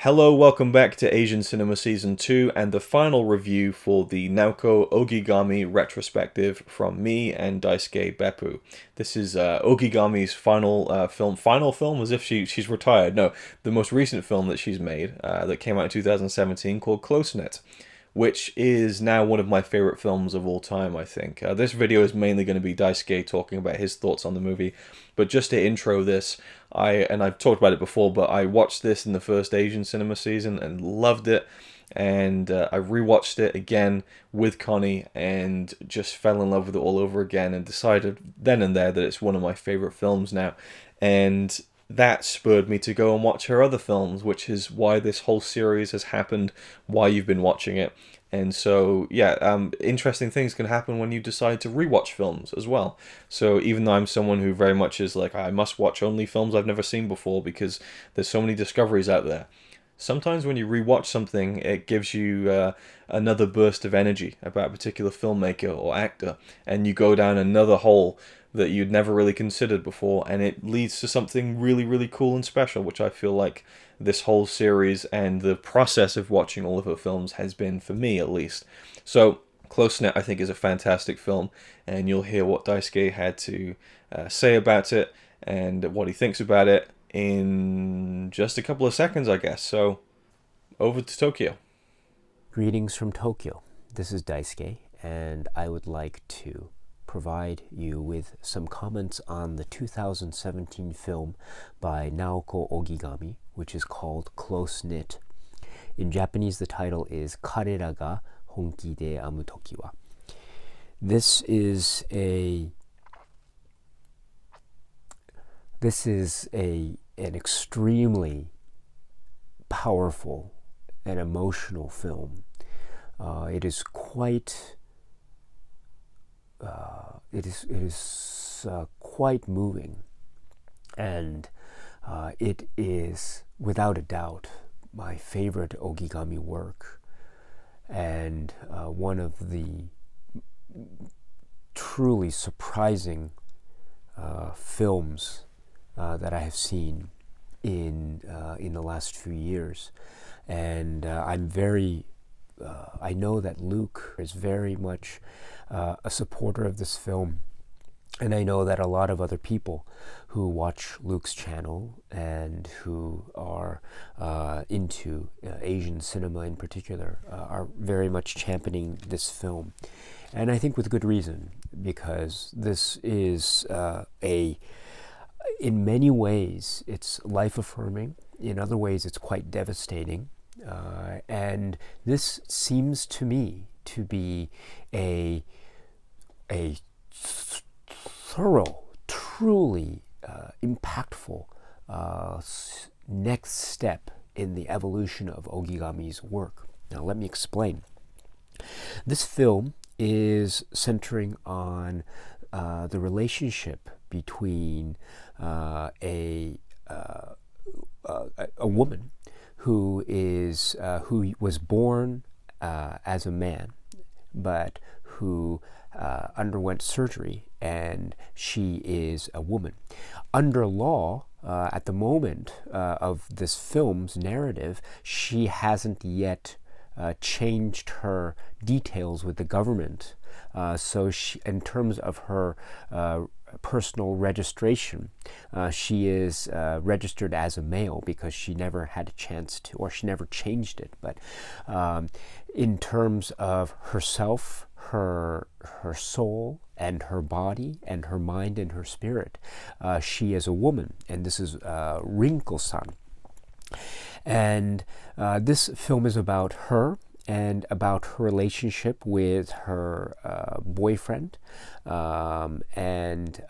Hello, welcome back to Asian Cinema Season 2 and the final review for the Naoko Ogigami Retrospective from me and Daisuke Beppu. This is Ogigami's final film as if she's retired. No, the most recent film that she's made that came out in 2017 called Close Knit, which is now one of my favorite films of all time, I think. This video is mainly going to be Daisuke talking about his thoughts on the movie, but just to intro this, I've talked about it before, but I watched this in the first Asian cinema season and loved it, and I rewatched it again with Connie and just fell in love with it all over again and decided then and there that it's one of my favorite films now, and that spurred me to go and watch her other films, which is why this whole series has happened, why you've been watching it. And so, yeah, interesting things can happen when you decide to rewatch films as well. So even though I'm someone who very much is like, I must watch only films I've never seen before because there's so many discoveries out there, sometimes when you rewatch something, it gives you another burst of energy about a particular filmmaker or actor, and you go down another hole that you'd never really considered before, and it leads to something really, really cool and special, which I feel like this whole series and the process of watching all of her films has been, for me at least. So, Close Knit, I think, is a fantastic film, and you'll hear what Daisuke had to say about it and what he thinks about it in just a couple of seconds, I guess. So, over to Tokyo. Greetings from Tokyo. This is Daisuke, and I would like to provide you with some comments on the 2017 film by Naoko Ogigami, which is called Close Knit. In Japanese, the title is Karera ga honki de amu toki wa. This is an extremely powerful and emotional film. It is quite quite moving, and it is without a doubt my favorite Ogigami work, and one of the truly surprising films that I have seen in the last few years. And I know that Luke is very much a supporter of this film, and I know that a lot of other people who watch Luke's channel and who are into Asian cinema in particular are very much championing this film. And I think with good reason, because this is in many ways, it's life-affirming. In other ways, it's quite devastating. And this seems to me to be a thorough, truly impactful next step in the evolution of Ogigami's work. Now, let me explain. This film is centering on the relationship between a woman who was born as a man, but who underwent surgery, and she is a woman. Under law, at the moment of this film's narrative, she hasn't yet changed her details with the government. So she, in terms of her personal registration, she is registered as a male because she never had a chance to, or she never changed it. But in terms of herself, her soul and her body and her mind and her spirit, she is a woman, and this is Rinko-san. And this film is about her and about her relationship with her boyfriend, and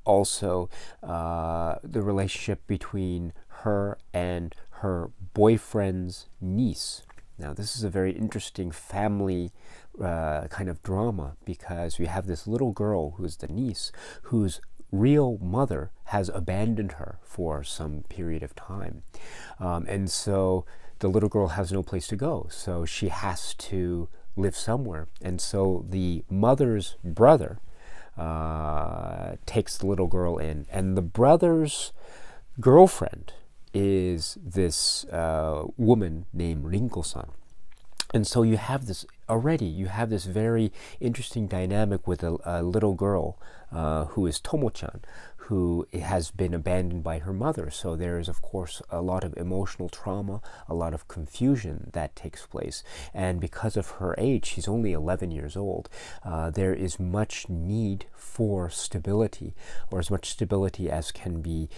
also the relationship between her and her boyfriend's niece. Now, this is a very interesting family kind of drama, because we have this little girl who's the niece, whose real mother has abandoned her for some period of time. And so the little girl has no place to go, so she has to live somewhere. And so the mother's brother takes the little girl in, and the brother's girlfriend is this woman named Rinko-san. And so you have this very interesting dynamic with a little girl who is Tomo-chan, who has been abandoned by her mother. So there is, of course, a lot of emotional trauma, a lot of confusion that takes place. And because of her age, she's only 11 years old, there is much need for stability, or as much stability as can be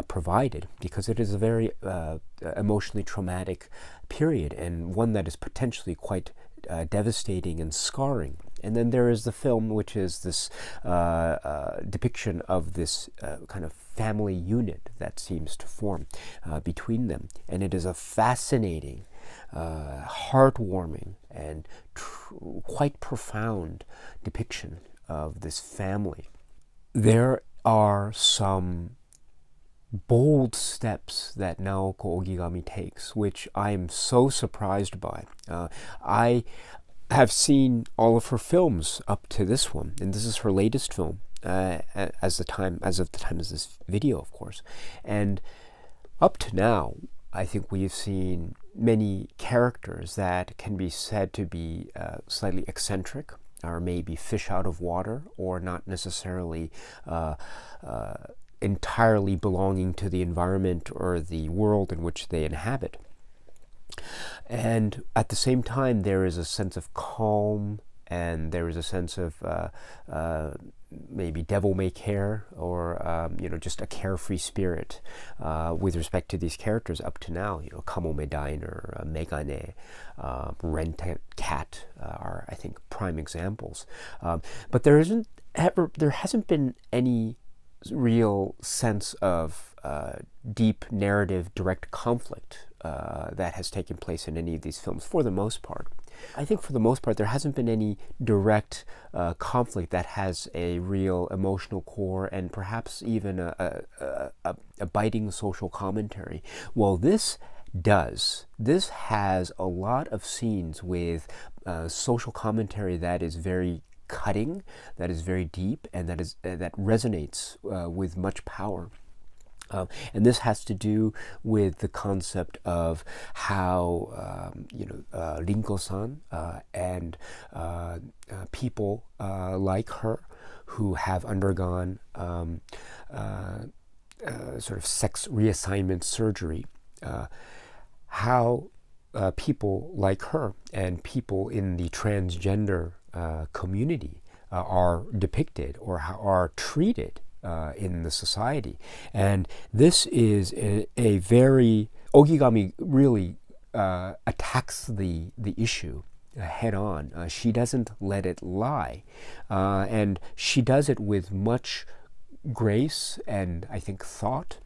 provided, because it is a very emotionally traumatic period, and one that is potentially quite devastating and scarring. And then there is the film, which is this depiction of this kind of family unit that seems to form between them. And it is a fascinating, heartwarming, and quite profound depiction of this family. There are some bold steps that Naoko Ogigami takes, which I am so surprised by. I have seen all of her films up to this one, and this is her latest film, as of the time of this video, of course. And up to now, I think we have seen many characters that can be said to be slightly eccentric, or maybe fish out of water, or not necessarily entirely belonging to the environment or the world in which they inhabit. And at the same time, there is a sense of calm, and there is a sense of maybe devil-may-care, or just a carefree spirit with respect to these characters up to now. Kamome Diner, Megane, Rent-A-Cat are, I think, prime examples. But there hasn't been any real sense of deep narrative, direct conflict that has taken place in any of these films, for the most part. I think for the most part there hasn't been any direct conflict that has a real emotional core, and perhaps even a biting social commentary. Well, this does. This has a lot of scenes with social commentary that is very cutting, that is very deep, and that resonates with much power. And this has to do with the concept of how Rinko-san and people like her who have undergone sort of sex reassignment surgery, how people like her and people in the transgender community are depicted or are treated in the society. And this is a very, Ogigami really attacks the issue head on. She doesn't let it lie, and she does it with much grace and, I think, thought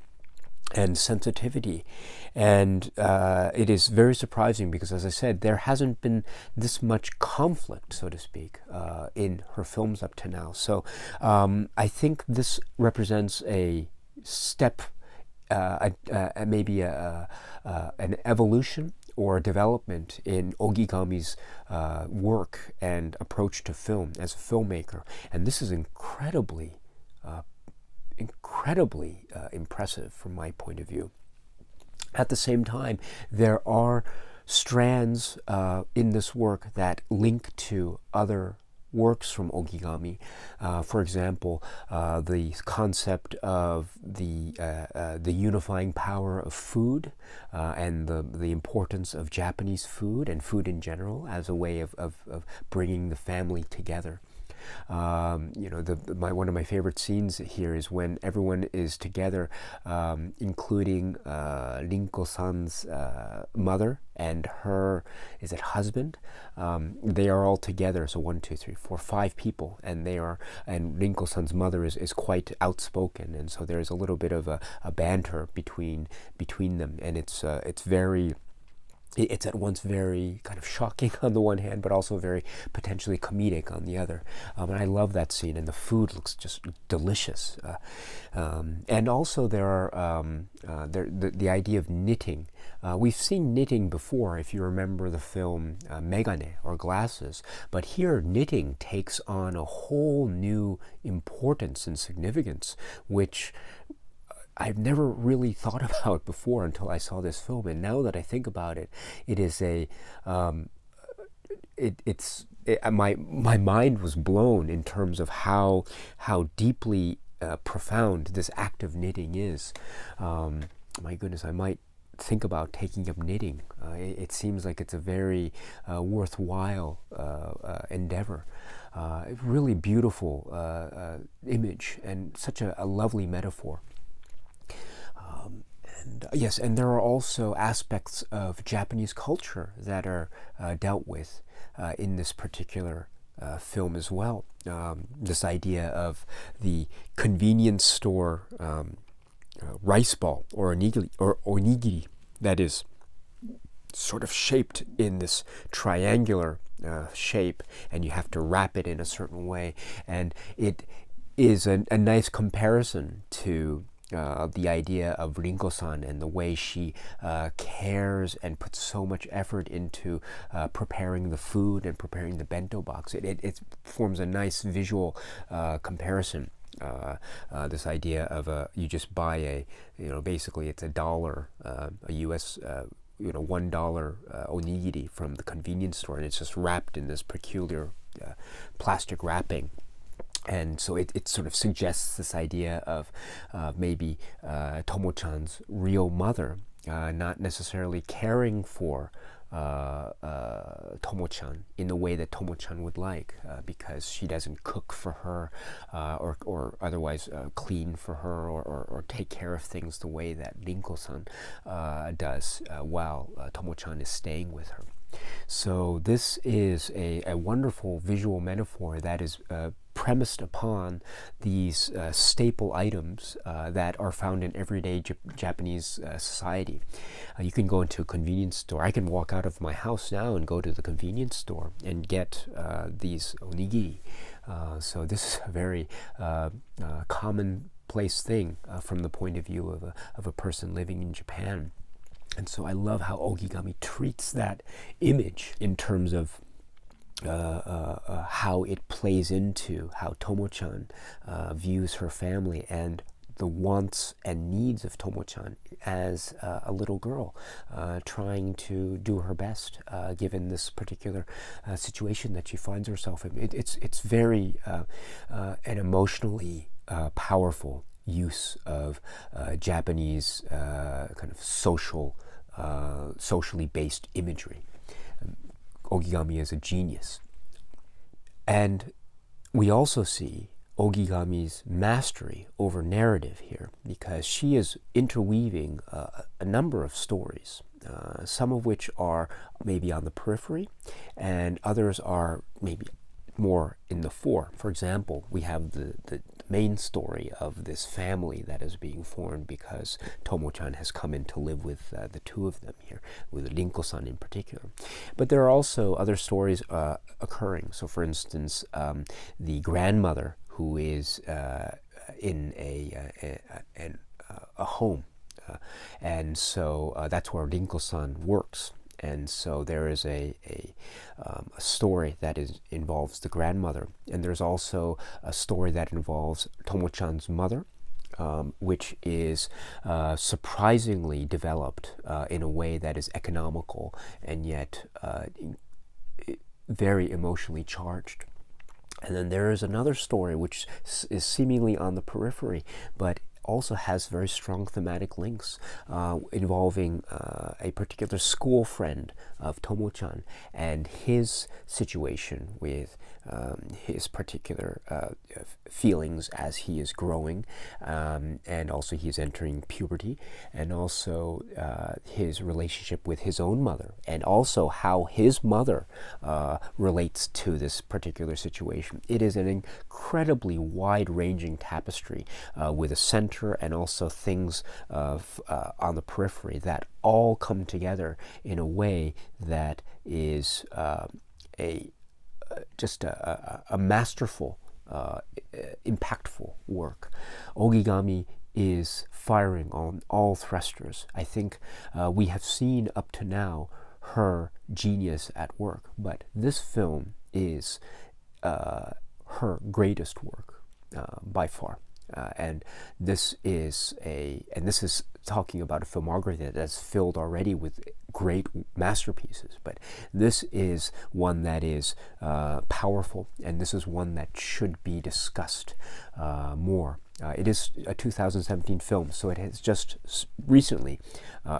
and sensitivity. And it is very surprising because, as I said, there hasn't been this much conflict, so to speak, in her films up to now. So I think this represents a step, maybe an evolution or a development in Ogigami's work and approach to film as a filmmaker. And this is incredibly impressive from my point of view. At the same time, there are strands in this work that link to other works from Ogigami. For example, the concept of the unifying power of food and the importance of Japanese food and food in general as a way of bringing the family together. One of my favorite scenes here is when everyone is together, including Rinko-san's mother and her, is it husband? They are all together. So 1, 2, 3, 4, 5 people, and Rinko-san's mother is quite outspoken, and so there is a little bit of a banter between them, and it's at once very kind of shocking on the one hand, but also very potentially comedic on the other. And I love that scene, and the food looks just delicious. And also there are the idea of knitting. We've seen knitting before, if you remember the film Megane, or Glasses, but here knitting takes on a whole new importance and significance, which I've never really thought about before until I saw this film, and now that I think about it, it is a my mind was blown in terms of how deeply profound this act of knitting is. My goodness, I might think about taking up knitting. It seems like it's a very worthwhile endeavor. Really beautiful image, and such a lovely metaphor. And yes, and there are also aspects of Japanese culture that are dealt with in this particular film as well. This idea of the convenience store rice ball or onigiri that is sort of shaped in this triangular shape, and you have to wrap it in a certain way, and it is a nice comparison to the idea of Rinko-san and the way she cares and puts so much effort into preparing the food and preparing the bento box. It forms a nice visual comparison. This idea of you just buy basically it's $1, a U.S. $1 onigiri from the convenience store, and it's just wrapped in this peculiar plastic wrapping. And so it sort of suggests this idea of maybe Tomo-chan's real mother not necessarily caring for Tomo-chan in the way that Tomo-chan would like, because she doesn't cook for her or otherwise clean for her or take care of things the way that Rinko-san does while Tomo-chan is staying with her. So this is a wonderful visual metaphor that is premised upon these staple items that are found in everyday Japanese society. You can go into a convenience store. I can walk out of my house now and go to the convenience store and get these onigiri. So this is a very commonplace thing from the point of view of a person living in Japan. And so I love how Ogigami treats that image in terms of how it plays into how Tomo-chan views her family and the wants and needs of Tomo-chan as a little girl trying to do her best given this particular situation that she finds herself in. It's very an emotionally powerful use of Japanese kind of socially based imagery. Ogigami is a genius. And we also see Ogigami's mastery over narrative here, because she is interweaving a number of stories, some of which are maybe on the periphery, and others are maybe more in the fore. For example, we have the main story of this family that is being formed because Tomo-chan has come in to live with the two of them here, with Rinko-san in particular. But there are also other stories occurring. So for instance, the grandmother who is in a home, and so that's where Rinko-san works. And so there is a story that involves the grandmother. And there's also a story that involves Tomo-chan's mother, which is surprisingly developed in a way that is economical and yet very emotionally charged. And then there is another story which is seemingly on the periphery, but also has very strong thematic links involving a particular school friend of Tomo-chan and his situation with his particular feelings as he is growing, and also he is entering puberty, and also his relationship with his own mother, and also how his mother relates to this particular situation. It is an incredibly wide-ranging tapestry with a center and also things on the periphery that all come together in a way that is just a masterful, impactful work. Ogigami is firing on all thrusters. I think we have seen up to now her genius at work, but this film is her greatest work by far. And this is talking about a filmography that's filled already with great masterpieces, but this is one that is powerful, and this is one that should be discussed more. It is a 2017 film, so it has just recently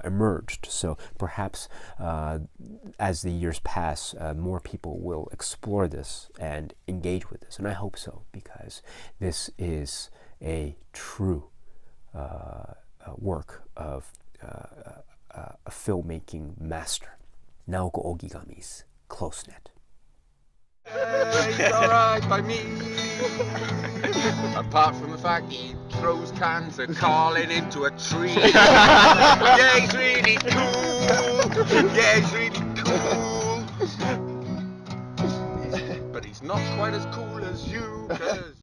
emerged. So perhaps as the years pass, more people will explore this and engage with this, and I hope so, because this is a true work of a filmmaking master. Naoko Ogigami's Close Knit. It's alright by me. Apart from the fact he throws cans of Carlin into a tree. Yeah, he's really cool. Yeah, he's really cool. But he's not quite as cool as you, 'cause